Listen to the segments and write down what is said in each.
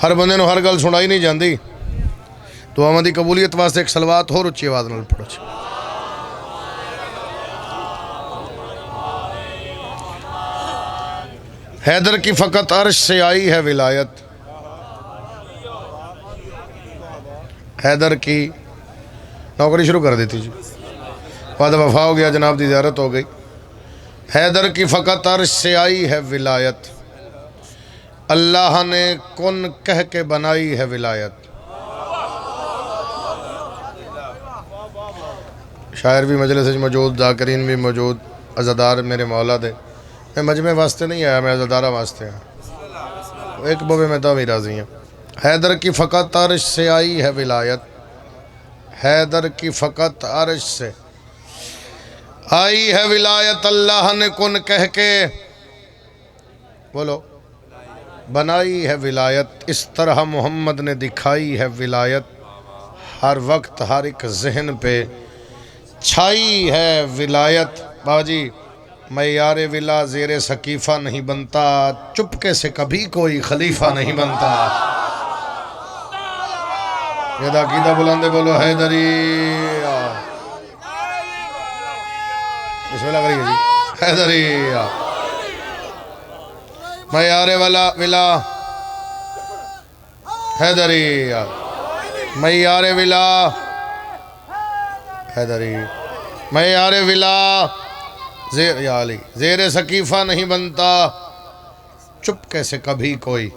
ہر بندے نو ہر گل سنائی نہیں جاندی. دعاواں دی قبولیت واسطے ایک صلوات ہور اچھی آواز نال پڑھو. حیدر کی فقط عرش سے آئی ہے ولایت. حیدر کی نوکری شروع کر دیتی جی. وعدہ وفا ہو گیا، جناب دی زیارت ہو گئی. حیدر کی فقط عرش سے آئی ہے ولایت، اللہ نے کن کہہ کے بنائی ہے ولایت. شاعر بھی مجلس میں موجود، ذاکرین بھی موجود، عزادار میرے مولا دے. میں مجمع واسطے نہیں آیا، میں عزادارہ واسطے آیا. ایک بوے میں بھی راضی ہیں. حیدر کی فقط عرش سے آئی ہے ولایت، حیدر کی فقط عرش سے آئی ہے ولایت، اللہ نے کن کہہ کے بولو بنائی ہے ولایت. اس طرح محمد نے دکھائی ہے ولایت، ہر وقت ہر ایک ذہن پہ چھائی ہے ولایت. بابا جی میں یار ولا زیر سقیفہ نہیں بنتا، چپکے سے کبھی کوئی خلیفہ نہیں بنتا. یہ دا عقیدہ بلندے بولو حیدری. بسم اللہ کریے جی. حیدری میں یار ولا حیدری، میں یار ولا حیدری، میں یار ولا زیر یا علی زیر سقیفہ نہیں بنتا، چپکے سے کبھی کوئی.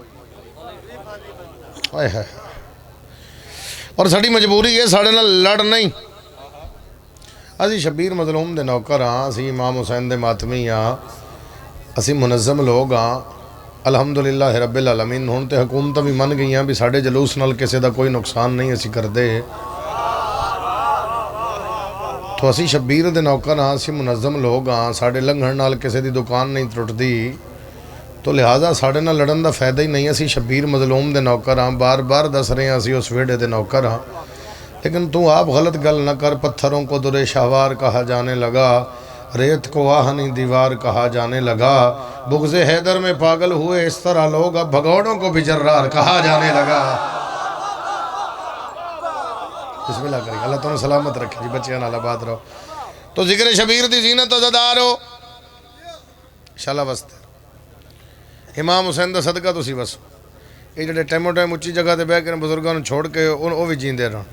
اور ساڑی مجبوری ہے ساڑے نہ لڑ نہیں. اسی شبیر مظلوم دے نوکر ہاں، اسی امام حسین دے ماتمی ہاں، اسی منظم لوگ ہاں. الحمدللہ رب العالمین. ہون تے حکومت بھی من گئی ہیں بھی ساڑے جلوس نال کسے دا کوئی نقصان نہیں اسی کر دے. تو اسی شبیر دے نوکر ہاں، اسی منظم لوگ ہاں، ساڑے لنگھن نال کسے دی دکان نہیں ٹوٹ دی، تو لہٰذا ساڑے نال لڑن دا فائدہ ہی نہیں. اسی شبیر مظلوم دے نوکر ہاں، بار بار دس رہے ہیں اسی اس ویڑے دے نوکر ہاں. لیکن تو آپ غلط گل نہ کر. پتھروں کو در شہوار کہا جانے لگا، ریت کو آہنی دیوار کہا جانے لگا. بغض حیدر میں پاگل ہوئے اس طرح لوگ، اب بھگوڑوں کو بھی جرار کہا جانے لگا. بسم اللہ کریے. اللہ تعالیٰ سلامت رکھے جی، بچیاں نال آباد رہو. تو ذکر شبیر دی زینت عزادار ہو انشاءاللہ واسطے. امام حسین دا صدقہ تسی بسو. یہ جڑے ٹیمو ٹائم اچھی جگہ تے بیٹھ کے بزرگاں نوں چھوڑ کے وہ بھی جیندے رہن.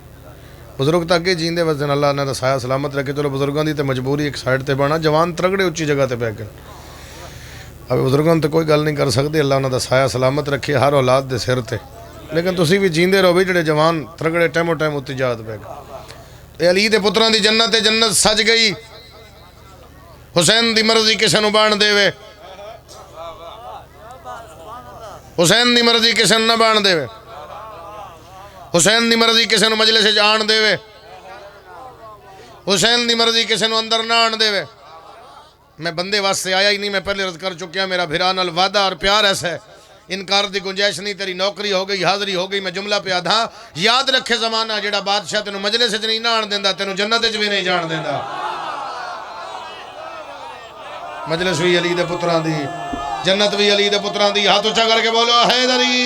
بزرگ تک کے جیندے واسطے اللہ نے سایہ سلامت رکھے. چلو بزرگاں دی تے مجبوری ایک سائڈ تے بنا، جوان ترگڑے اچھی جگہ تے بیٹھ کے اب بزرگاں تے کوئی گل نہیں کر سکتے. اللہ انہاں دا سایہ سلامت رکھے ہر اولاد دے سر تے. لیکن تسی بھی جیندے رہو بھی جڑے جوان ترگڑے ٹیمو ٹائم اتھی جات بیٹھ گئے. علی دے پتراں دی جنت سج گئی. حسین دی مرضی کسے نوں بان دے وے، حسین دی مرضی کسے نوں نہ بان دے وے، حسین دی مرضی کسے نوں مجلس وچ آن دے وے، حسین دی مرضی کسے نوں اندر نہ آن دے وے. میں بندے واسطے آیا ہی نہیں. میں پہلے عرض کر چکیا میرا بھرا نال وعدہ اور پیار ایسا ہے، انکار دی گنجائش نہیں. تیری نوکری ہو گئی، حاضری ہو گئی. میں جملہ پہ آدھا یاد رکھے زمانہ جڑا بادشاہ تینوں مجلس وچ نہیں نہ آن دیندا، تینوں جنت وچ بھی نہیں جان دیندا. مجلس بھی علی دے پتراں دی، جنت بھی علی دے پتراں دی. ہاتھ اونچا کر کے بولو حیدری.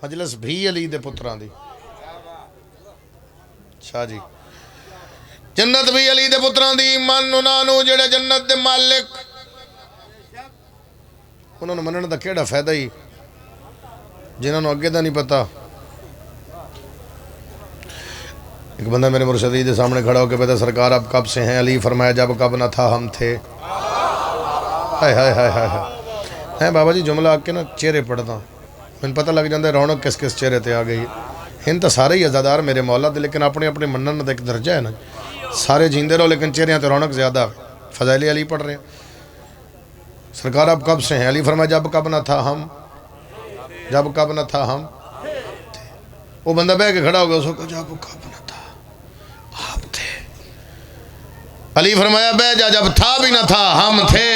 مجلس بھی علی دے پتراں دی. شاہ جی جنت بھی علی دے پتراں دی. من انہاں جڑے جنت دے مالک، انہوں نے منن دا کیڑا فائدہ ہی جنہوں نے اگے دا نہیں پتا. ایک بندہ میرے مرشدی دے سامنے کھڑا ہو کے کہتا سرکار آپ کب سے ہیں؟ علی فرمایا جب کب نہ تھا ہم تھے. ہائے ہائے ہائے ہائے ہائے. بابا جی جملہ آ کے نا چہرے پڑھتا میں پتہ لگ جاتا ہے رونق کس کس چہرے تے آ گئی. ہن تو سارے ہی عزادار میرے مولا دے، لیکن اپنے اپنے منن دا ایک درجہ ہے نا. سارے جیندے رہو لیکن چہرے تے رونق زیادہ. فضائل علی پڑھ رہے ہیں. سرکار آپ کب سے ہیں؟ علی فرمایا جب کب نہ تھا ہم، جب کب نہ تھا ہم. وہ بندہ بیٹھ کے کھڑا ہو گیا، اس کو جب کب نہ تھا آپ تھے. علی فرمایا بے جا جب تھا بھی نہ تھا ہم تھے.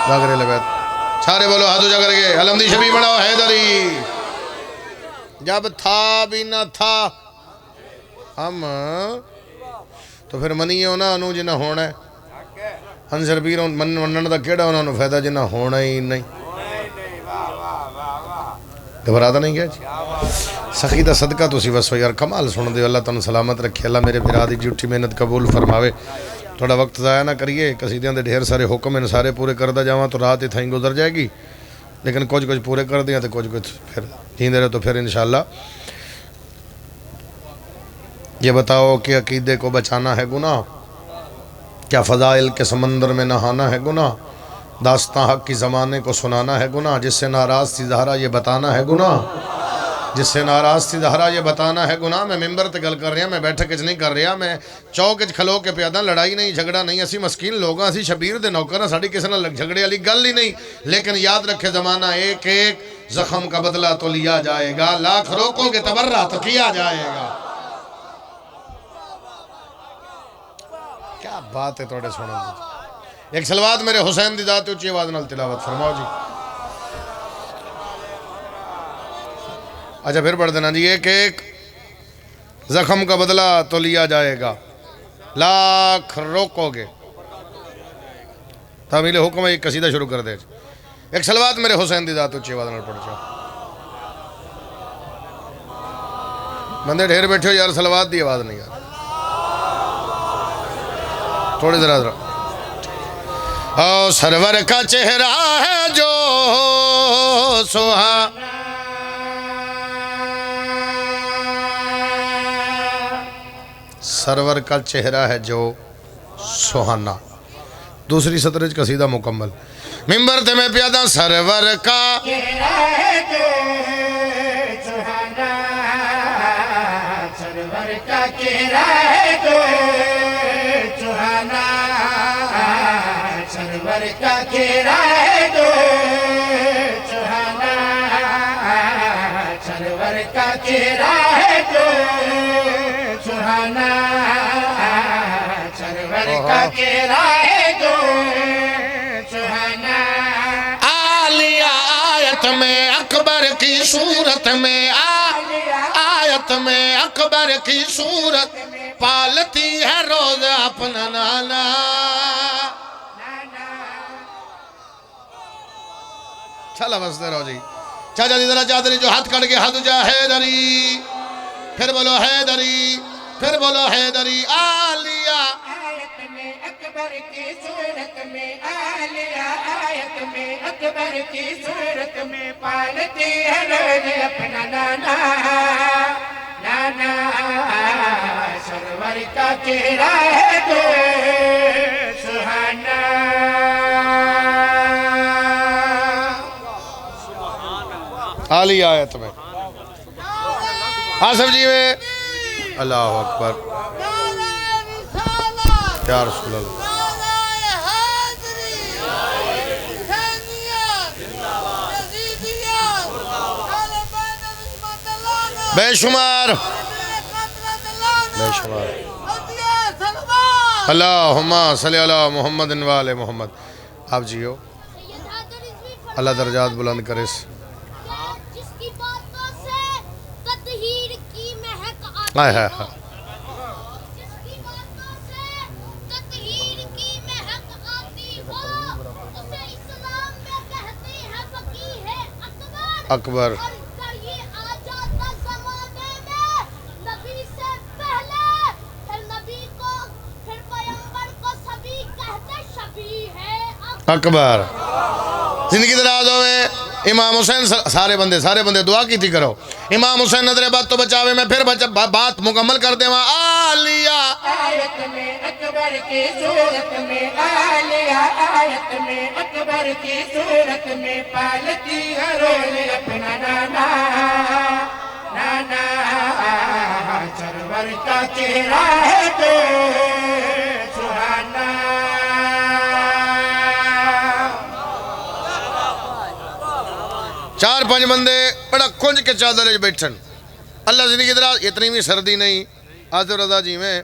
باگرے لبیت سارے بولو ہاتھ اونچا کر کے علم دی شبی بڑھاؤ حیدری. جب تھا بھی نہ تھا ہم تو پھر منیے انہوں جنہ ہونا ہے ہنسر پیر منن دا کیڑا انہوں فائدہ جنہ ہونا ہی نہیں گھبراتا نہیں کیا جی سخی دا صدقہ تسی بس یار کمال سن دے اللہ تانوں سلامت رکھے اللہ میرے بھرا دی جھوٹی محنت قبول فرماوے تھوڑا وقت ضائع نہ کریے قصیدیاں دے ڈھیر سارے حکم ہیں سارے پورے کردا جاواں تو رات اتھائیں گزر جائے گی لیکن کچھ پورے کر دیاں تو کچھ پھر جیندے رہے تو پھر انشاءاللہ یہ بتاؤ کہ عقیدے کو بچانا ہے گناہ کیا فضائل کے سمندر میں نہانا ہے گناہ داستان حق کی زمانے کو سنانا ہے گناہ جس سے ناراض تھی زہرا یہ بتانا ہے گناہ جس سے ناراض تھی زہرا یہ بتانا ہے گناہ میں ممبر تے گل کر رہا میں بیٹھک نہیں کر رہا میں چوک کھلو کے پیادا لڑائی نہیں جھگڑا نہیں اسی مسکین لوگاں اسی شبیر دے نوکر ہیں ساڑی کسی نہ جھگڑے والی گل ہی نہیں لیکن یاد رکھے زمانہ ایک ایک زخم کا بدلہ تو لیا جائے گا لاکھ روکو گے تبرہ تو کیا جائے گا کیا بات ہے توڑے سنن دی ایک سلوات میرے حسین دی ذات اچھی آواز نال تلاوت فرماؤ جی اچھا پھر پڑھ دینا جی ایک ایک زخم کا بدلہ تو لیا جائے گا لاکھ روکو گے تعمیل حکم ہے ایک قصیدہ شروع کر دے ایک سلوات میرے حسین دی ذات اچھی آواز نال پڑھ جاؤ بندے ڈھیر بیٹھے ہو یار سلوات دی آواز نہیں یار تھوڑی ذرا او سرور کا چہرہ ہے جو سہانا سرور کا چہرہ ہے جو سہانا دوسری سطرج قصیدہ مکمل ممبر تے میں پیادا سرور کا چہرہ ہے جو سہانا سرور کا چہرہ ہے جو سہانا سرور کا چہرہ ہے جو سہانا سرور کا چہرہ ہے جو سہانا سرور کا چہرہ ہے جو سہانا عالیہ آیت میں اکبر کی صورت میں آیت میں اکبر کی صورت پالتی ہے روز اپنا نانا چلا بستے رہو جی چاچا جی ذرا چادری جو ہاتھ کڑ کے ہاتھ جا حیدری پھر بولو حیدری پھر بولو حیدری عالیہ آیت میں اکبر کی صورت میں عالیہ آیت میں اکبر کی صورت میں پالتی ہے روز اپنا نانا نانا سرور کا چہرہ ہے جو سہانا عالی آیت میں آصف جی میں اللہ اکبر یا رسول اللہ بے شمار بے شمار اللہم صلی اللہ محمد وآل محمد آپ جیو اللہ درجات بلند کرے آئے ہے اکبر اکبر زندگی دراز ہوئے امام حسین سارے بندے دعا کی تھی کرو امام حسین نظر بات تو بچاوے میں پھر بات مکمل کر دے وہاں آلیہ آیت میں اکبر کی صورت میں آلیہ آیت میں اکبر کی صورت میں پالتی ہے روز اپنا نانا نانا سرور کا چہرہ ہے جو سہانا چار پانچ بندے بڑا کنج کے چادر بیٹھن اللہ زندگی دراز اتنی بھی سردی نہیں آصف رضا جی میں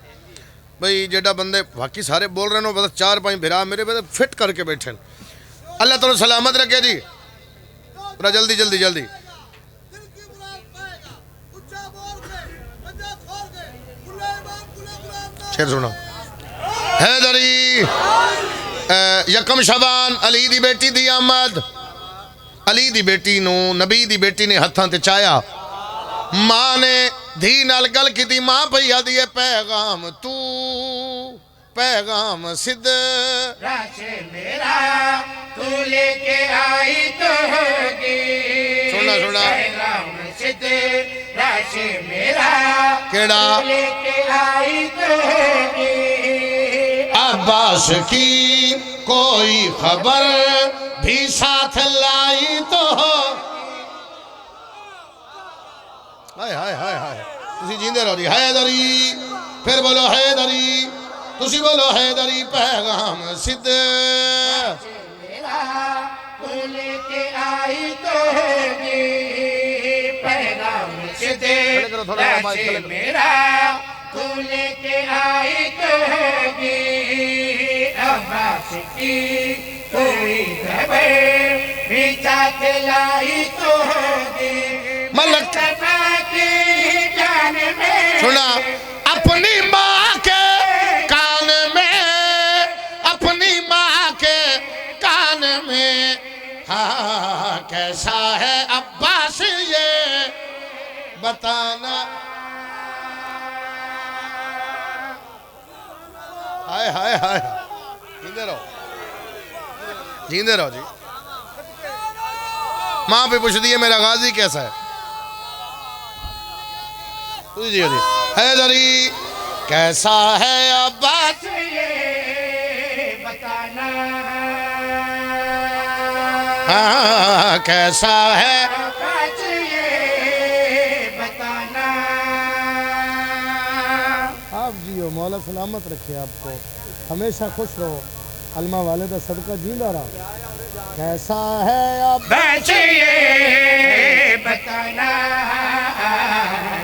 بھئی جیڑا بندے باقی سارے بول رہے ہیں بس چار پانچ بھرا میرے بندے فٹ کر کے بیٹھن اللہ تعالیٰ سلامت رکھے جی بڑا جلدی جلدی جلدی شیر سنا حیدری یکم شبان علی دی بیٹی دی آمد علی دی بیٹی نو نبی دی بیٹی نے ہتھاں تے چایا ماں نے دھی نال گل کی دی ماں پہیا دیے پیغام تو پیغام صد راش میرا تو لے کے آئی تو ہوگی سنا سنا پیغام صد راش میرا کیڑا تو لے کے آئی تو ہوگی عباس کی کوئی خبر بھی ساتھ لائی تو ہائے ہائے ہائے ہائے تسی جیندے رہو جی حیدری پھر بولو حیدری تسی بولو حیدری پیغام صد میرا تو لے کے آئی تو ہوگی پیغام صد راش میرا تو لے کے آئی تو ہوگی عباس کی کوئی خبر بھی ساتھ لائی تو ہوگی ملک کی جان میں سنا اپنی ماں کے کان میں اپنی ماں کے کان میں ہاں کیسا ہے عباس یہ بتانا ہائے ہائے ہائے جیندے رہو جیندے رہو جی ماں پہ پوچھ دیئے میرا غازی کیسا ہے جی جی حیدری کیسا ہے عباس یہ بتانا ہاں کیسا ہے عباس یہ بتانا آپ جیو مولا سلامت رکھے آپ کو ہمیشہ خوش رہو علمہ والدہ صدقہ جیندہ رہا کیسا ہے اب بس یہ بتانا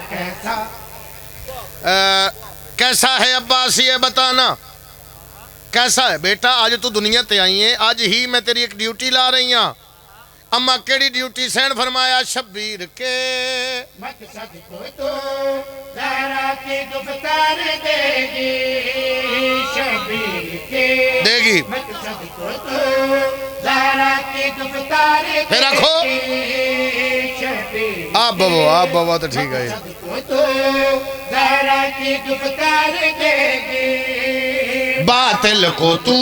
کیسا کیسا ہے عباس یہ بتانا کیسا ہے بیٹا آج تو دنیا تے آئی ہے آج ہی میں تیری ایک ڈیوٹی لا رہی ہوں اما کیڑی ڈیوٹی سین فرمایا شبیر کے مقصد کو تو زہرا کی گفتار دے گی شبیر کے دے گی مقصد کو تو زہرا کی گفتار دے گی پھر رکھو شبیر آپ بابا تو ٹھیک ہے مقصد کو تو زہرا کی گفتار دے گی باطل کو تو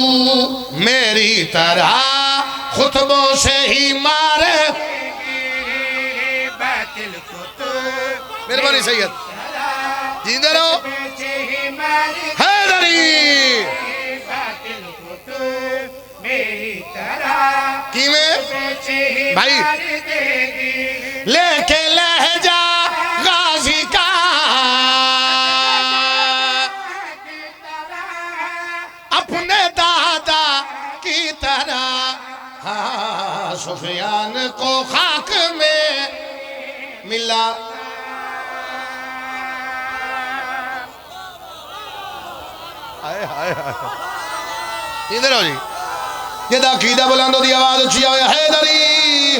میری طرح خطبوں سے ہی مار باطل کو تو مہربانی سید جیندے رہو حیدری باطل کو تو میری طرح کی میں بھائی لے کے لہجہ غازی کا اپنے دادا کی طرح ہاں سفیان کو خاک میں ملا ہائے ہائے ہائے ادھر ہو جی یہ دا عقیدہ بلندو دی آواز اچھی آئے حیدری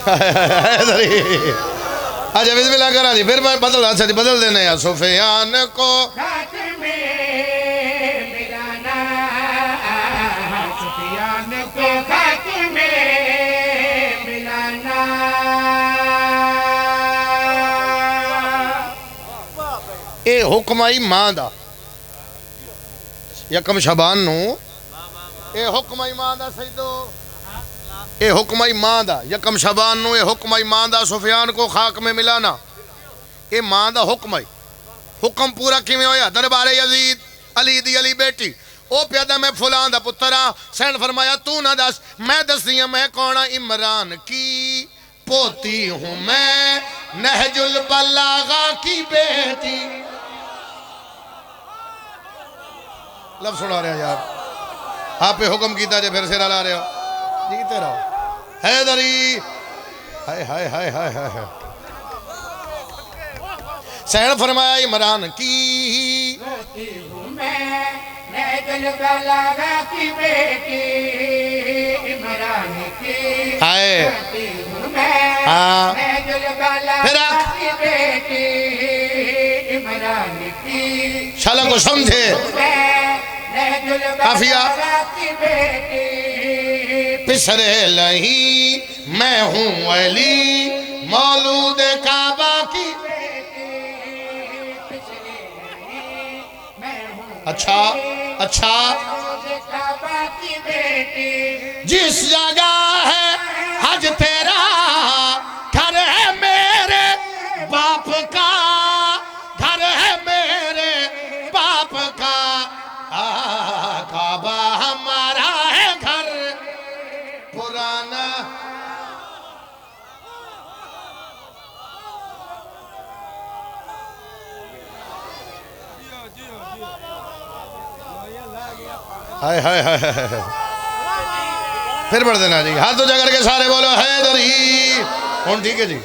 حیدری اچھا بسم اللہ کرا جی پھر بدل دینے یا سفیان کو خاک میں ملانا سفیان کو خاک میں ملانا اے حکم آئی ماں دا یکم شبان نو اے حکم آئی ماں دا سیدو اے حکم آئی ماں دا یکم شبان نو اے حکم آئی ماں دا سفیان کو خاک میں ملانا اے ماں دا حکم آئی حکم پورا کیویں ہویا دربار یزید علی دی علی بیٹی او پیادہ میں فلان دا پترا سین فرمایا تو نہ دس میں دس دیا میں کونا عمران کی پوتی ہوں میں نہج البلاغہ کی بیٹی لفظ سنا رہے ہیں یار آپ پہ حکم کیتا جے پھر سیرہ لا رہے ہو جیتے رہو حیدری ہائے ہائے ہائے ہائے ہائے سین فرمایا عمران کی ہوتی ہوں میں نہج البلاغہ کی بیٹی شالا کو سمجھے کافیہ پسرے لہی میں ہوں علی مولود کعبہ کی اچھا اچھا جس جگہ ہے حج تیرا گھر ہے میرے باپ کا گھر ہے میرے باپ کا کعبہ ہمارا ہے گھر پرانا ہائے ہائے ہائے ہائے پھر پڑھ دینا جی ہاتھ اونچا کر کے سارے بولو حیدری ہون ٹھیک ہے جی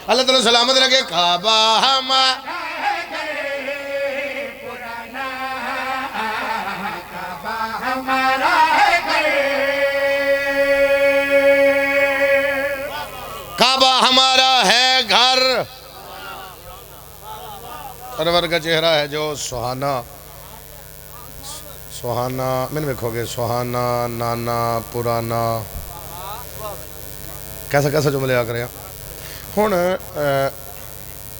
اللہ تعالیٰ سلامت رکھے کعبہ ہمارا کعبہ ہمارا ہے گھر سرور کا چہرہ ہے جو سہانا سہانا میں نے دیکھو گے سہانا نانا پرانا کیسا کیسا جملے آ کرے ہوں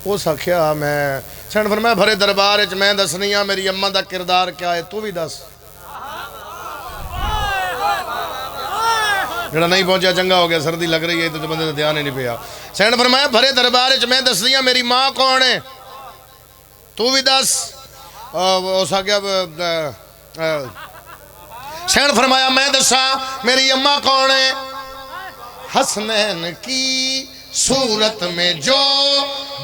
اس آخیا میں سین فرمایا بھرے دربار وچ میں دسنی ہاں میری اماں دا کردار کیا ہے تو بھی دس جڑا نہیں پہنچا چنگا ہو گیا سردی لگ رہی ہے تو بندے کا دھیان ہی نہیں پیا سین فرمایا بھرے دربار وچ میں دسنی ہاں میری ماں کون ہے تو بھی دس اس آخیا سین فرمایا میں دسا میری اماں کون ہے حسنین کی صورت میں جو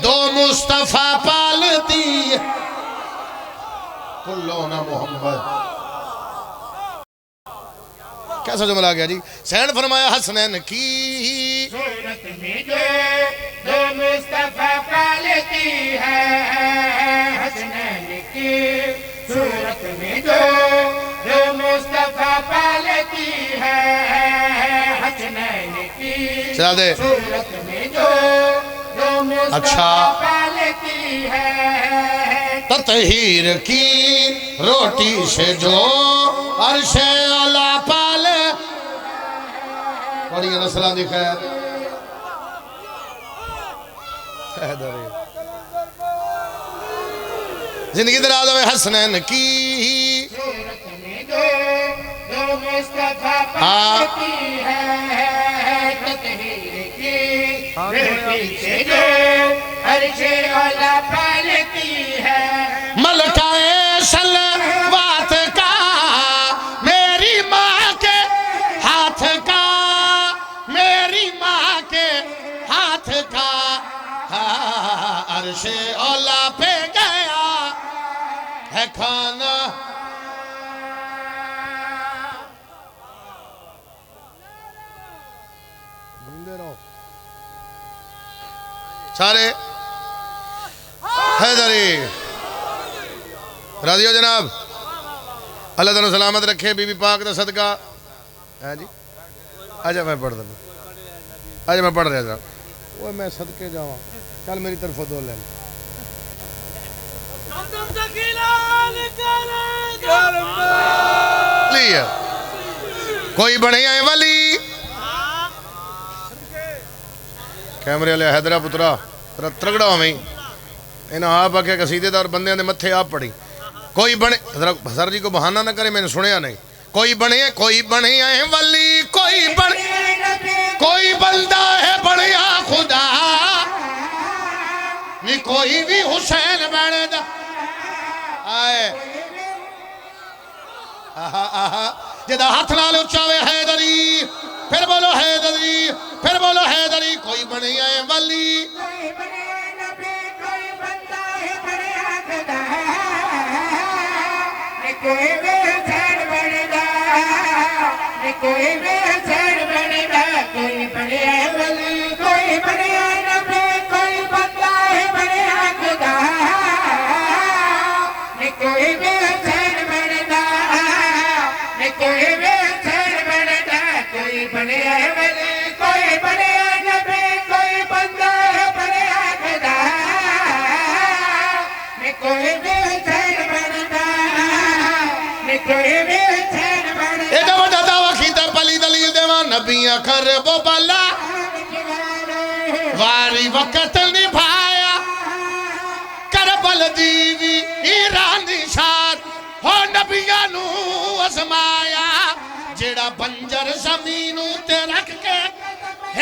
دو مصطفیٰ پالتی کلونا محمد کیسا جملہ آ گیا جی سین فرمایا حسنین کی صورت میں جو دو مصطفیٰ پالتی ہے حسنین کی صورت میں جو دو مصطفیٰ پالتی ہے حسنین کی چلا دے صورت میں جو دو مصطفیٰ پالتی ہے تطہیر کی روٹی سے جو عرش اعلیٰ پالے پڑھئے نسلان دی خیر زندگی دراز میں حسنین کی صورت میں دو مصطفیٰ پالتی ہے تطہیر کی روٹی سے جو عرش اعلیٰ پالتی ہے ملکہ سلوات کا میری ماں کے ہاتھ کا میری ماں کے ہاتھ کا عرش اولا پہ گیا ہے کھانا سارے حیدری راضی ہو جناب اللہ تعالیٰ سلامت رکھے بی بی پاک دا صدقہ ہے جی آجا میں پڑھ دوں آجا میں پڑھ رہا تھا وہ میں صدقے جاؤں چل میری طرف دو لے لیا کوئی بڑھے آئے ولی کیمرے والے حیدرہ پترا ترگڑا ہو میں انہاں آپ آکے قصیدے دار بندے نے متھے آپ پڑھی کوئی بنے حضر جی کو بہانہ نہ کرے میں نے سنیا نہیں کوئی بنے آئے ولی کوئی بندہ ہے بڑیا خدا نہیں کوئی بھی حسین بنے دا آئے جدہ ہاتھ نال اچھاوے حیدری پھر بولو حیدری پھر بولو حیدری کوئی بنے آئے ولی کوئی بنے نبی کوئی بندہ ہے بڑیا خدا کوئی بھی حسین بنے گا کوئی بھی حسین بنے گا کوئی بنے ولی کوئی بنے نبی کوئی بندہ ہے بڑیا خدا کوئی بھی حسین بنے گا کوئی بھی حسین بنے گا کوئی بنے ولی کوئی بنے نبی کوئی بندہ ہے بڑیا خدا کوئی بھی حسین بنے نبیاں کرب و بلا واری وقت نبھایا کربل دیوی ایرانی شاد ہو نبیاں نو ازمایا جیڑا بنجر زمینوں تے رکھ کے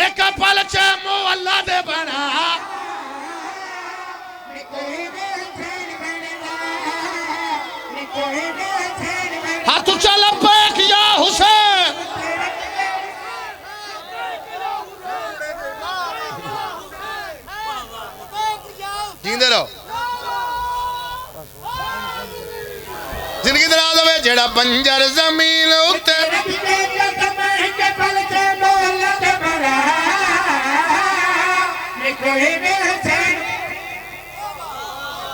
ایک پل چیمو اللہ دے بنا ہاں تو چل پیک یا حسین جیندے رہو زندگی دراز ہوئے جیڑا بنجر زمین اتے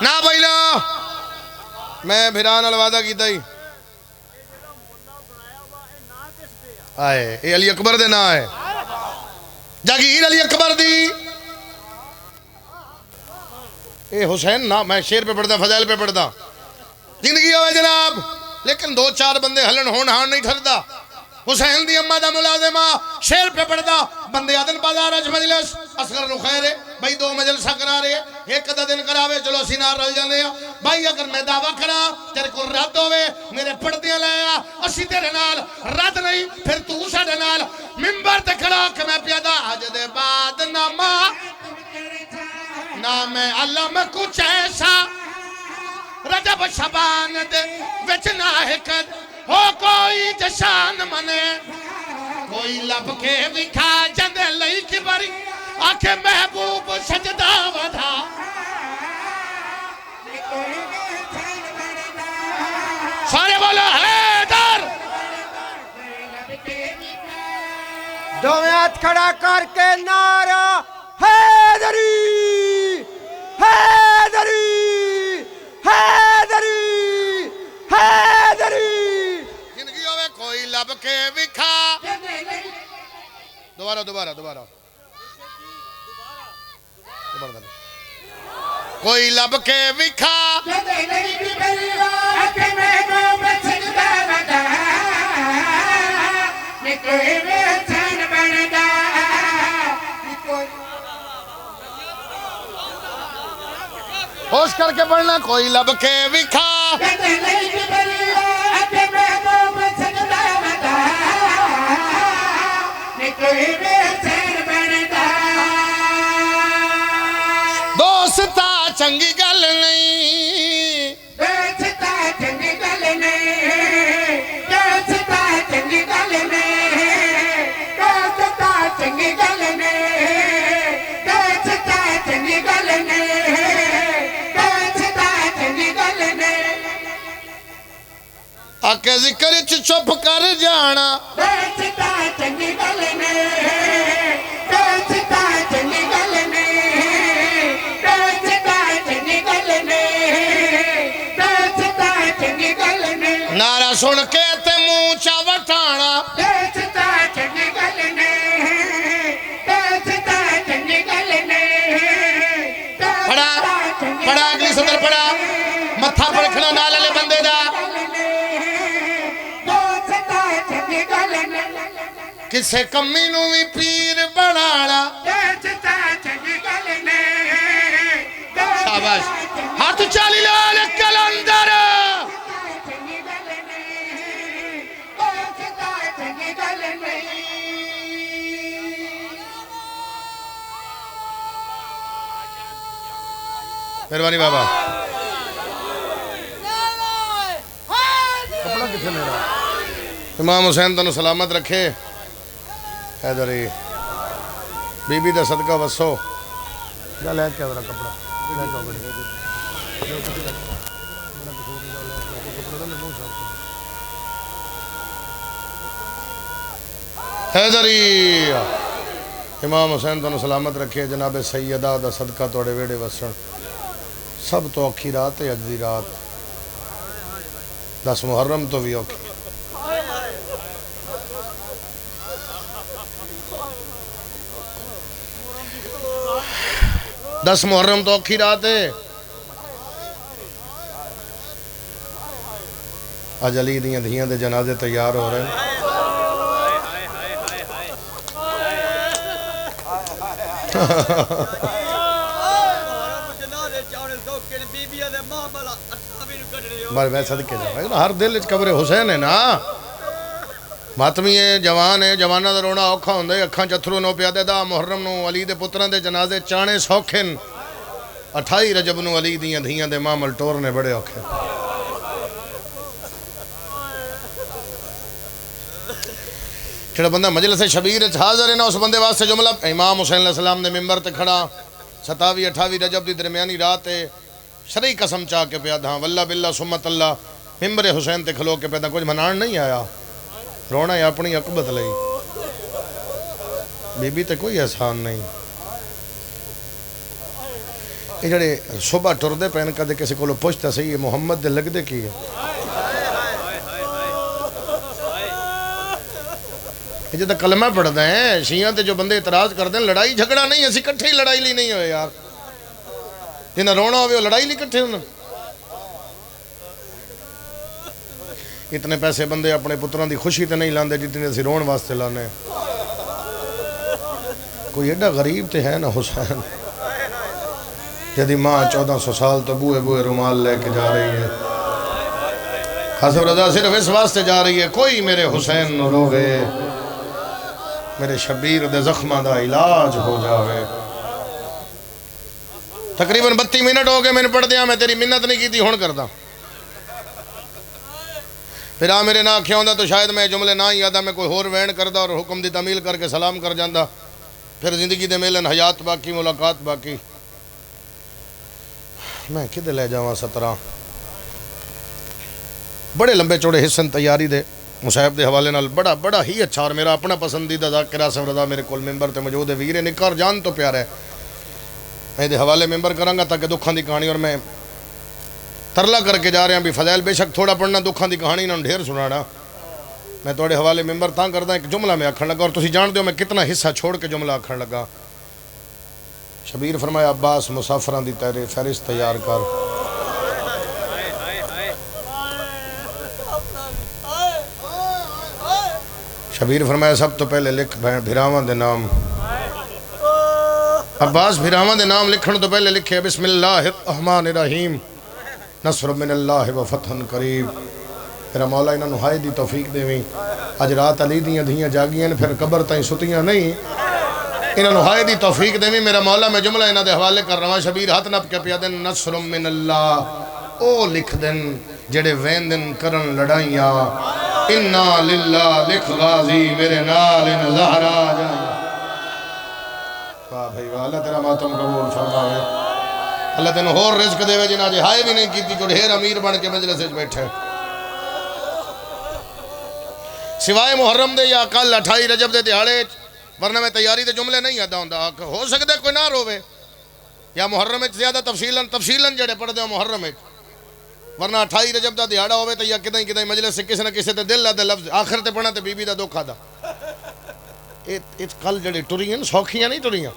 نا بھائی نا میں بھیران الوادہ کی تائی آئے اے علی اکبر دے نا آئے جاگیر علی اکبر دی اے حسین نا میں شیر پہ پڑھتا فضائل پہ پڑھتا زندگی ہوئے جناب لیکن دو چار بندے ہلن ہون ہان نہیں ٹھردا حسین دی اممہ دا ملازمہ شیر پہ پڑھدا بندے آدن بازار اج مجلس اصغر نو خیر ہے بھائی دو مجلسہ کرا رہے ایک ادھا دن کراوے چلو سینار رل جانے بھائی اگر میں دعویٰ کرا تیرے کو رد ہوئے میرے پڑھدیاں لیا اسی تیرے نال رد نہیں پھر تو ساڑے نال ممبر تے کھڑا کہ میں پیادا آج دے بعد نام اللہ میں کچھ ایسا رجب شبان دے وچ ناہکت ہو کوئی جشان منے کوئی لب کے وکھا جندے لئی کی بری آنکھیں محبوب سجدہ ودھا سارے بولو حیدر دو میں ہاتھ کھڑا کر کے نعرہ حیدری حیدری حیدری حیدری زندگی ہوئے کوئی لب کے وکھا دوبارہ کوئی لب کے وکھا ہوش کر کے پڑھنا کوئی لب کے وکھا دوستا چنگی گل نہیں دوستا چنگی گل نہیں دوستا چنگی گل نہیں دوستا چنگی گل نہیں دوستا چنگی گل نہیں دوستا چنگی گل نہیں آکے ذکر چپ کر جانا دوستا چنگی گل نہیں دوستا چنگی گل نہیں دوستا چنگی گل نہیں دوستا چنگی گل نہیں نعرہ سن کے تے منہ چا وٹانا دوستا چنگی گل نہیں دوستا چنگی گل نہیں پڑھا اگلی صدر پڑھا متھا پڑکھنا نال علی بندے دا دوستا چنگی گل نہیں کسے کمی نو بھی پیر بنانا دوستا چنگی گل نہیں شاباش ہاتھ چالی لال کلندر چنگی گل نہیں دوستا چنگی گل نہیں مہربانی بابا کپڑا کتھے میرا امام حسین تنو سلامت رکھے حیدری بی بی دا صدقہ وسو جا لے کے ذرا کپڑا لے کے بڑی حیدری امام حسین تنو سلامت رکھے جناب سیدہ دا صدقہ توڑے ویڑے وسن سب تو اوکھی رات ہے اج دی رات 10 محرم تو بھی اوکھی 10 محرم تو اوکھی رات ہے آج علی دیاں دھیاں دے جنازے تیار ہو رہے ہیں بس میں صدقے جا ہر دل قبر حسین ہے نا ماتمی ہے جوان ہے جوانا دا رونا اوکھا ہوندا ہے اکھاں چتھرو نو پیادے دا محرم نو علی دے پتراں دے جنازے چانے سوکھن 28 رجب نو علی دیاں دھیاں دے مامل ٹورنے بڑے اوکھے جڑا بندہ مجلس شبیر حاضر ہے نا اس بندے واسطے جملہ امام حسین علیہ السلام نے ممبر تے کھڑا 27-28 رجب دی درمیانی رات ہے شرعی قسم چاہ کے پیا دھاں واللہ باللہ سمت اللہ ممبر حسین تے کھلو کے پیدا کچھ منان نہیں آیا رونا ہے اپنی عقبت لئی بی بی تے کوئی احسان نہیں یہ جڑے صبح ٹردے پہن کدے کسی کو پوچھتا صحیح ہے محمد دے لگ دے کی ہے یہ جدہ کلمہ پڑھ دے ہیں شیعہ تے جو بندے اعتراض کر دیں لڑائی جھگڑا نہیں اسی کٹھے ہی لڑائی لی نہیں ہوئے یار جنہیں رونا ہوئے وہ لڑائی لی کٹھے ہونا اتنے پیسے بندے اپنے پتران دی خوشی تے نہیں لاندے جتنے اسی رون واسطے لانے کوئی ایڈا غریب تے ہے نا حسین جدی ماں 1400 سال تو بوئے بوئے رومال لے کے جا رہی ہے حسب رضا صرف اس واسطے جا رہی ہے کوئی میرے حسین نو روے میرے شبیر دے زخمہ دا علاج ہو جاوے تقریباً 32 منٹ ہو گئے میں نے پڑھ دیا میں تیری منت نہیں کی تھی ہون کردہ پھر میرے نہ آنکھیں ہوندہ تو شاید میں جملے نہ ہی آدھا میں کوئی ہور وین کردہ اور حکم دی تعمیل کر کے سلام کر جاندہ پھر زندگی دے میلن حیات باقی ملاقات باقی میں کدے لے جاواں 17 بڑے لمبے چوڑے حصن تیاری دے مصاحب دے حوالے نال بڑا ہی اچھا اور میرا اپنا پسندیدہ ذاکر آصف رضا میرے کول ممبر تے موجود ہے ویرے نکار جان تو پیارا ہے میں دے حوالے ممبر کرانگا تاکہ دکھاں دی کہانی اور میں ترلا کر کے جا رہے ہیں بھی فضائل بے شک تھوڑا پڑھنا دکھاں دی کہانی نہ ڈھیر سنانا میں توڑے حوالے ممبر تاں کردہ ایک جملہ میں آکھن لگا اور تسی جان دیو میں کتنا حصہ چھوڑ کے جملہ آکھن لگا شبیر فرمایا عباس مسافران دی تیرے فہرست تیار کر شبیر فرمایا سب تو پہلے لکھ بھیراوان دے نام عباس بھیراوان دے نام لکھن تو پہلے لکھے بسم اللہ الرحمن الرحیم نصر من اللہ و فتح قریب پھر مولا انہوں نے ہائے دی توفیق دیویں اج رات علی دیاں دھیاں جاگیاں پھر قبر تائیں ستیاں نہیں انہوں نے ہائے دی توفیق دیویں میرا مولا میں جملہ انہوں دے حوالے کر رہا ہوں شبیر ہاتھ نپ کے پیا دن نصر من اللہ او لکھ دن جڑے وین دن کرن لڑائیاں انا للہ لکھ غازی میرے نال ان زہرا جائیں واہ بھائی واہ اللہ تیرا ماتم قبول فرماوے اللہ تینوں ہور رزق دے وے جنہاں جے ہائے بھی نہیں کیتی کو ڈھیر امیر بن کے مجلس وچ بیٹھے سوائے محرم دے یا کل 28 رجب دے دیہاڑے ورنہ میں تیاری دے جملے نہیں ادا ہوندا ہو سکدا کوئی نہ روے یا محرم وچ زیادہ تفصیلاً جڑے پڑھ دے محرم وچ ورنہ 28 رجب دا دیہاڑا ہوے تے یا کدیں مجلس سے کسی نہ کسی تے دل دے لفظ آخر تے پڑھنا تے بی بی دا دکھ آدا اے کل جڑے ٹریاں سوکھیاں نہیں ٹریاں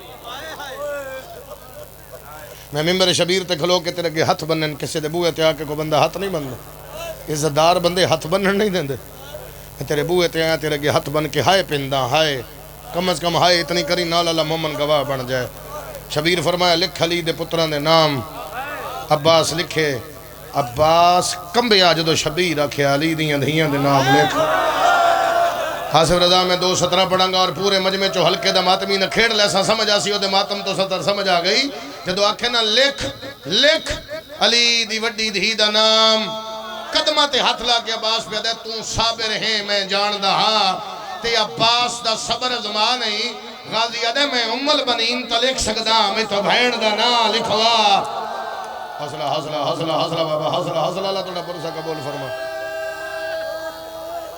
میں ممبر شبیر تے کھلو کے تیرے کے ہاتھ بنن کسی دے بوئے تے آ کے کو بندہ ہاتھ نہیں بندا عزت دار بندے ہاتھ بنن نہیں دیندے میں تیرے بوئے تے آیا تیرے کے ہاتھ بن کے ہائے پندا ہائے کم از کم ہائے اتنی کری نال اللہ مومن گواہ بن جائے شبیر فرمایا لکھ علی دے پتران دے نام عباس لکھے عباس کمبیا جدو شبیر رکھے علی دیاں دھیاں دے نام لکھ حاصف رضا میں 2:17 پڑھاں گا اور پورے مجمع چو ہلکے دا ماتمی نہ کھیڑ لیسا سمجھ آسی ہو دے ماتم تو 70 سمجھ آ گئی جدو آکھے نا لکھ علی دی وڈی دھی دا نام قدمہ تے ہاتھ لا کے عباس پہ دے توں صابر ہیں میں جان دا ہاں تے عباس دا صبر زمان نہیں غازی ادے میں البنین تا لکھ سکدا میں تو بھین دا نا لکھوا حسلہ بابا حسلہ اللہ توڑا پرسہ قبول فرما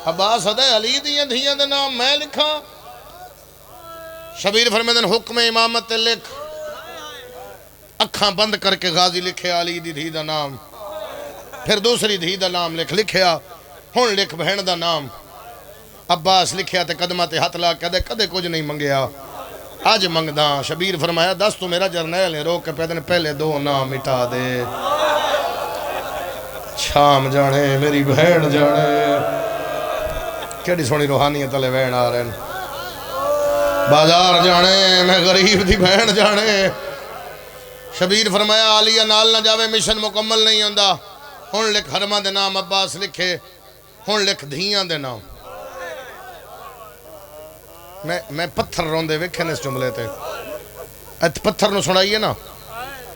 عباس ادے علی دیاں دھیاں دے نام میں لکھا شبیر فرمیدن حکم امامت تے لکھ اکھاں بند کر کے غازی لکھے علی دی دھی دا نام پھر دوسری دھی دا نام لکھیا ہون لکھ بہن دا نام عباس لکھیا تے قدمہ تے ہاتھ لا کدے کچھ نہیں منگیا آج منگداں شبیر فرمایا دس تو میرا جرنیل ہے روک کے پیدن پہلے 2 نام مٹا دے شام جانے میری بہن جانے کیڑی سونی روحانیت علی وین آ رہے ہیں بازار جانے میں غریب دی بہن جانے شبیر فرمایا آلیہ نال نہ جاوے مشن مکمل نہیں ہوندا ہن لکھ حرمہ دے نام عباس لکھے ہن لکھ دھیاں دے نام میں پتھر روندے ویکھے نے اس جملے تے ایت پتھر نو سنائیے نا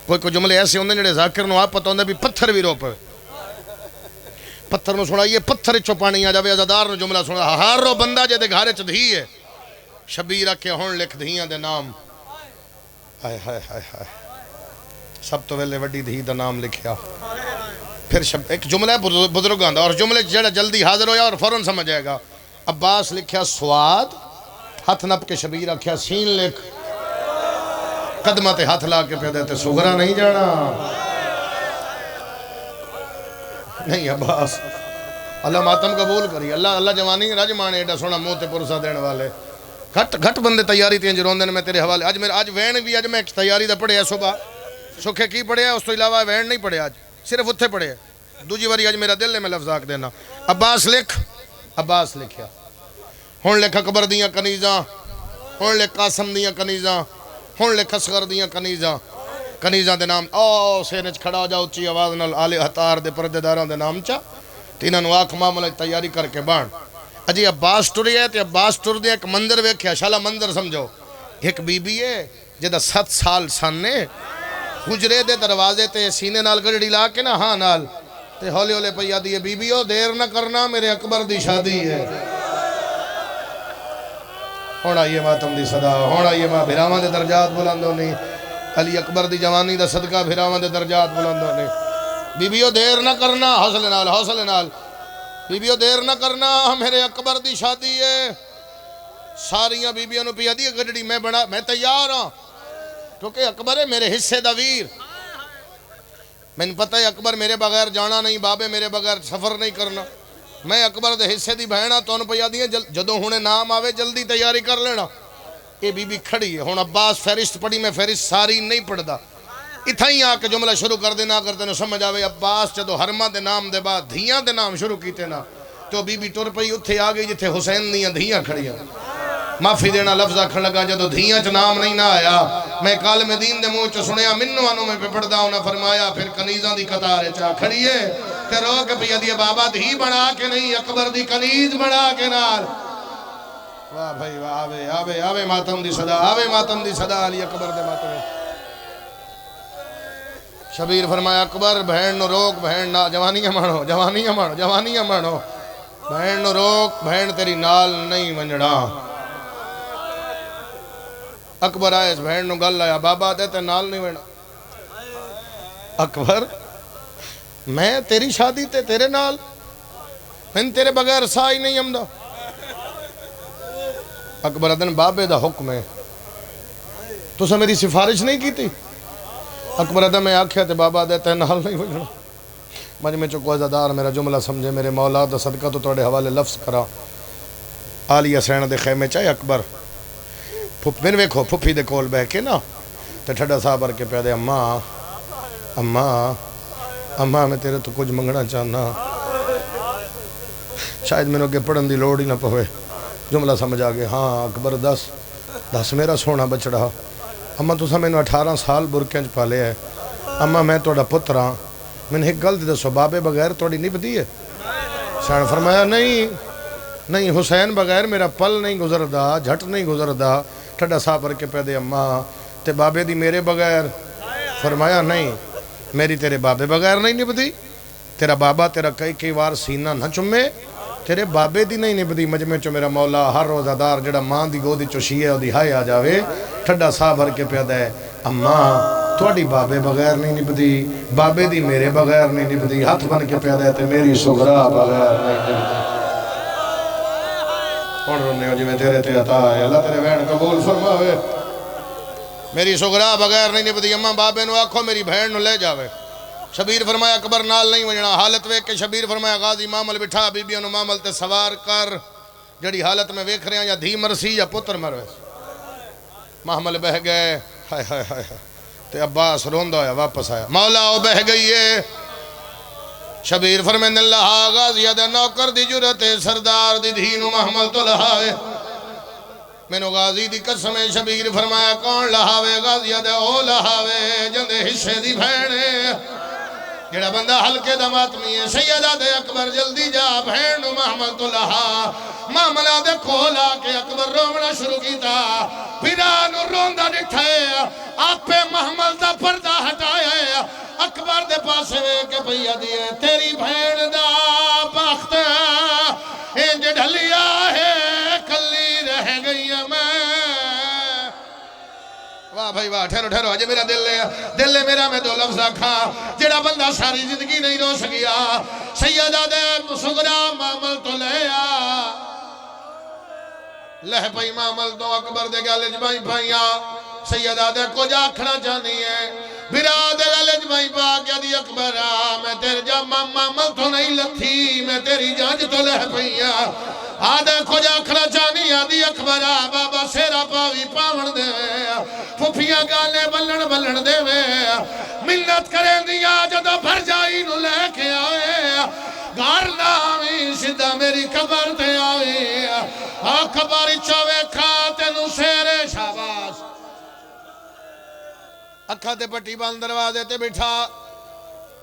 کوئی جملے ایسے ہوندے جڑے ذاکر نو آپ پتہ ہوندے بھی پتھر بھی رو پے پتھر نو سنائیے پتھر وچوں پانی آ جاوے عزادار نو جملہ سنا ہر رو بندہ جے دے گھر وچ دھی ہے شبیر آکھے ہن لکھ دھیاں دے نام ہائے ہائے ہائے ہائے سب تو ویلے وڈی دھی دا نام لکھیا پھر ایک جملہ ہے بزرگاں دا اور جملے جڑا جلدی حاضر ہویا اور فوراً سمجھ آئے گا عباس لکھیا سواد ہاتھ نپ کے شبیر آکھیا سین لکھ قدمہ تے ہاتھ لا کے پہ دیتے سغرا نہیں جانا نہیں عباس اللہ ماتم قبول کری اللہ جوانی رج مانے ایڈا سونا موہ تے پرسا دینے والے گھٹ بندے تیاری تین جرون دن میں تیرے حوالے آج وین بھی آج میں تیاری دا پڑھے صبح سکھے کی پڑھے اس تو علاوہ وین نہیں پڑھے آج صرف اتھے پڑھے دوجی باری آج میرا دل ہے میں لفظ آکھ دینا عباس لکھ عباس لکھیا ہون لکھ اکبر دیاں کنیزاں ہون لکھ قاسم دیاں کنیزاں ہون لکھ اصغر دیاں کنیزاں دے نام او سینچ کھڑا جا اچھی آواز نال آلے ہتار دے پردے داران دے نام چا تینہ نو آکھ معاملہ تیاری کر کے بان اجی عباس ٹوری ہے تے عباس ٹور دے ایک مندر ویکھیا شالا مندر سمجھو ایک بی بی ہے جدہ 7 سال ساننے حجرے دے دروازے تے سینے نال گڑی لا کے نا ہاں نال تے ہولے ہولے پیا دیئے بی بیو دیر نہ کرنا میرے اکبر دی شادی ہے ہونا یہ ماتم دی صدا ہونا یہ ماں بھراوان دے درجات بلندوں نہیں علی اکبر دی جوانی دا صدقہ بھراوان دے درجات بلندوں نہیں بی بیو دیر نہ کرنا حوصلے نال بی بیو دیر نہ کرنا میرے اکبر دی شادی ہے ساریاں بی بیوں نو پیا دی گڑی میں تیار ہاں کیونکہ اکبر ہے میرے حصے دا ویر میں نے پتہ ہے اکبر میرے بغیر جانا نہیں بابے میرے بغیر سفر نہیں کرنا میں اکبر دے حصے دی بہنا تو انہوں پیا دیئے جدوں ہونے نام آوے جلدی تیاری کر لینا یہ بی بی کھڑی ہے ہون عباس فہرست پڑھی میں فہرست ساری نہیں پڑھ دا اتھا ہی آکے جملہ شروع کر دینا کرتے نو سمجھ آوے عباس جدو حرمہ دے نام دے بعد دھیاں دے نام شروع کیتے نا تو بی بی ٹور پئی اتھے آگئی جتھے حسین دیاں دھیاں کھڑیاں معافی دینا لفظ آکھن لگا جدو دھیاں چ نام نہیں نہ آیا میں کالم دین دے منہ چ سنیا منو انو میں پہ پڑھدا انہاں فرمایا پھر کنیزاں دی قطار چا کھڑیے تے رو کے پیا دی بابا دھی بنا کے نہیں اکبر دی کنیز بنا کے نال واہ بھائی واہ آوے ماتم دی صدا علی اکبر دے ماتم شبیر فرمایا اکبر بہن نو روک بہن نہ جوانیاں مانو بہن نو روک بہن تیری نال نہیں منجڑا اکبر آئے اس بہن نو گل آیا بابا دیتے نال نہیں وینا اکبر میں تیری شادی تے تیرے نال میں تیرے بغیر سا ہی نہیں امدہ اکبر ادن بابے دا حکم ہے تو سا میری سفارش نہیں کی تھی اکبر ادن میں آکھیا تے بابا دیتے نال نہیں وینا مجھ چکو عزادار میرا جملہ سمجھے میرے مولا دا صدقہ تو توڑے حوالے لفظ کرا آلیہ سین دے خیمے چاہے اکبر میں ویکھو پھپھی دے کول بہ کے نا تے ٹھڈا صاحب بھر کے پیا دے اماں میں تیرے تو کچھ منگنا چاہنا شاید میں نے کہ پڑھن دی لوڑ ہی نہ پوے جملہ سمجھ آگے ہاں اکبر دس میرا سونا بچڑا اماں تسا میں نے 18 سال برکینچ پالے ہے اماں میں توڑا پتر ہاں میں نے ایک گل دی دسو بابے بغیر توڑی نہیں پتی ہے سین فرمایا نہیں حسین بغیر میرا پل نہیں گزردا جھٹ نہیں گزردا ٹھڈا صاحب پر کے پیدے اماں تے بابے دی میرے بغیر فرمایا نہیں میری تیرے بابے بغیر نہیں نبدی تیرا بابا تیرا کئی وار سینہ نہ چمے تیرے بابے دی نہیں نبدی مجمع چو میرا مولا ہر روزہ دار جڑا ماں دی گودی چو شیئے او دی ہائے آ جاوے ٹھڈا صاحب پر کے پیدے اماں توڑی بابے بغیر نہیں نبدی بابے دی میرے بغیر نہیں نبدی ہاتھ بن کے پیدے تے میری سغرا بغیر نہیں نبدی کون رونے ہو جی میں تیرے تے عطا ہے اللہ تیرے بہن قبول فرماوے میری سغرا بغیر نہیں نبدی اماں بابے نو آکھو میری بہن نو لے جاوے شبیر فرمایا اکبر نال نہیں ونجنا حالت ویک کے شبیر فرمایا غازی مامل بٹھا بی بیوں نو مامل تے سوار کر جڑی حالت میں ویکھ رہے ہیں یا دھی مرسی یا پتر مروے محمل بہ گئے ہائے تے عباس روندہ ہویا واپس آیا مولا او بہ گئی ہے شبیر فرمین اللہ غازی دے نوکر دی جرت سردار دی دھینو محمل تو لہائے میں نے غازی دی قسم شبیر فرمایا کون لہاوے غازیہ دے او لہاوے جندے حصے دی بھیڑے جڑا بندہ حلقے دا ماتمی ہے سیدہ دے اکبر جلدی جا بھیڑ نو محمل تو لہا معاملہ دے کھولا کہ اکبر رومنا شروع کیتا پیرانو روندہ ڈٹھائے آپ پہ محمل دا پردہ ہٹایا اکبر دے پاسے وے کہ بھئیہ دیئے تیری بھیڑ دا بخت انج ڈھلیا ہے کلی رہ گئی میں واہ بھائی واہ ٹھہرو ٹھہرو آجے میرا دل لے میرا میں دو لفظ آکھا جڑا بندہ ساری زندگی نہیں رو سکیا سیدہ دے سگرا معامل تو لیا لہ پئی معامل تو اکبر دے گالج بھائی بھائیاں سیدہ دے کو جا کھڑا جانی ہے براد گالج بھائی باقیا دی اکبر میں تیرے جا معامل تو نہیں لتھی میں تیری جانج تو لہ پئیاں آدھے کو جا کھڑا جانی آدھی اکبر بابا سیرا پاوی پاون دے پھوپیاں گالے بلن دے منت کریں دیا جدو بھر جائی نو لے کے آئے گھر نامی سدھا میری قبر تے آئے قبر چوے کھاتے نو سیرے شاباش اکھا تے پٹی بند دروازے تے بٹھا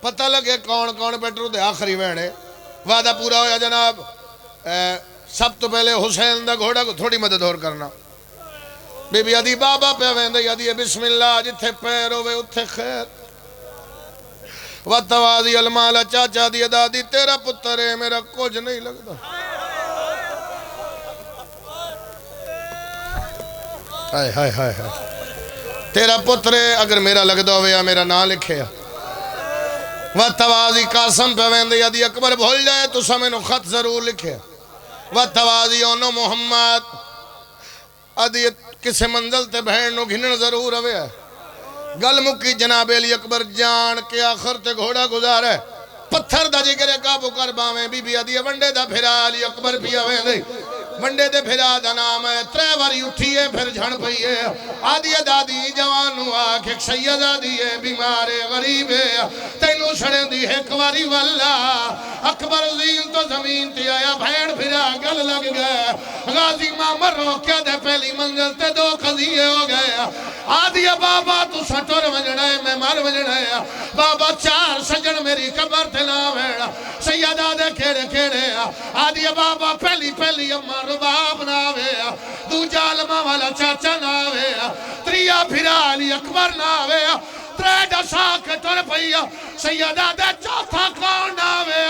پتہ لگے کون بیٹرو دے آخری ویڑے وعدہ پورا ہویا جناب سب تو پہلے حسین دا گھوڑا کو تھوڑی مدد اور کرنا بی بی آدھی بابا پہ ویندے آدھی بسم اللہ جتھے پیر ہوئے اتھے خیر وَتَوَاضِي المالا چاچا دی دادی تیرا پتر ہے میرا کچھ نہیں لگتا ہائے ہائے ہائے تیرا پتر ہے اگر میرا لگتا ہویا میرا نام لکھے وَتَوَاضِي قاسم پہ ویندے آدھی اکبر بھول جائے تو سمینو خط ضرور لکھے وَتَوَاضِي اونو محمد آدھی کسے منزل تے بھینو گھنن ضرور ہوئے گل مکی جناب علی اکبر جان کے آخر تے گھوڑا گزار ہے پتھر دا جی کرے کابو کر باویں بی بی آدھی ونڈے دا پھرا علی اکبر پیا ویندے ونڈے دے پھرا دا نام ہے ترے واری اٹھیے پھر جھن پئیے آدھی دادی جوانو آکھ ایک سید آدھی ہے بیمار غریب ہے تینو سڑیں دی ایک واری واللہ اکبر زین تو زمین تے آیا بھیڑ پھرا گل لگ گئے غازی مامر روکیا دے پہلی منزل تے دو قضیے ہو گئے آدھی بابا تو سٹور وجڑا ہے میں مار وجڑا ہے بابا چار سجن میری قبر تے نہ ویڑا سیدہ دے کھیڑے آدھی بابا پہلی اممہ رباب ناوے دو جالمہ والا چاچا ناوے تریا پھرا علی اکبر ناوے ترے ڈسا کے تر پئیا سیدہ دے چوتھا کون ناوے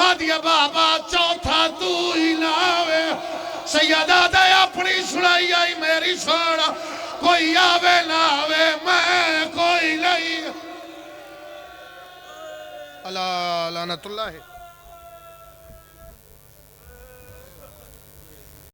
آدھی بابا چوتھا تو ہی ناوے سیدہ دے اپنی سڑائی آئی میری سوڑا کوئی آوے ناوے میں کوئی نہیں اللہ لعنت اللہ ہے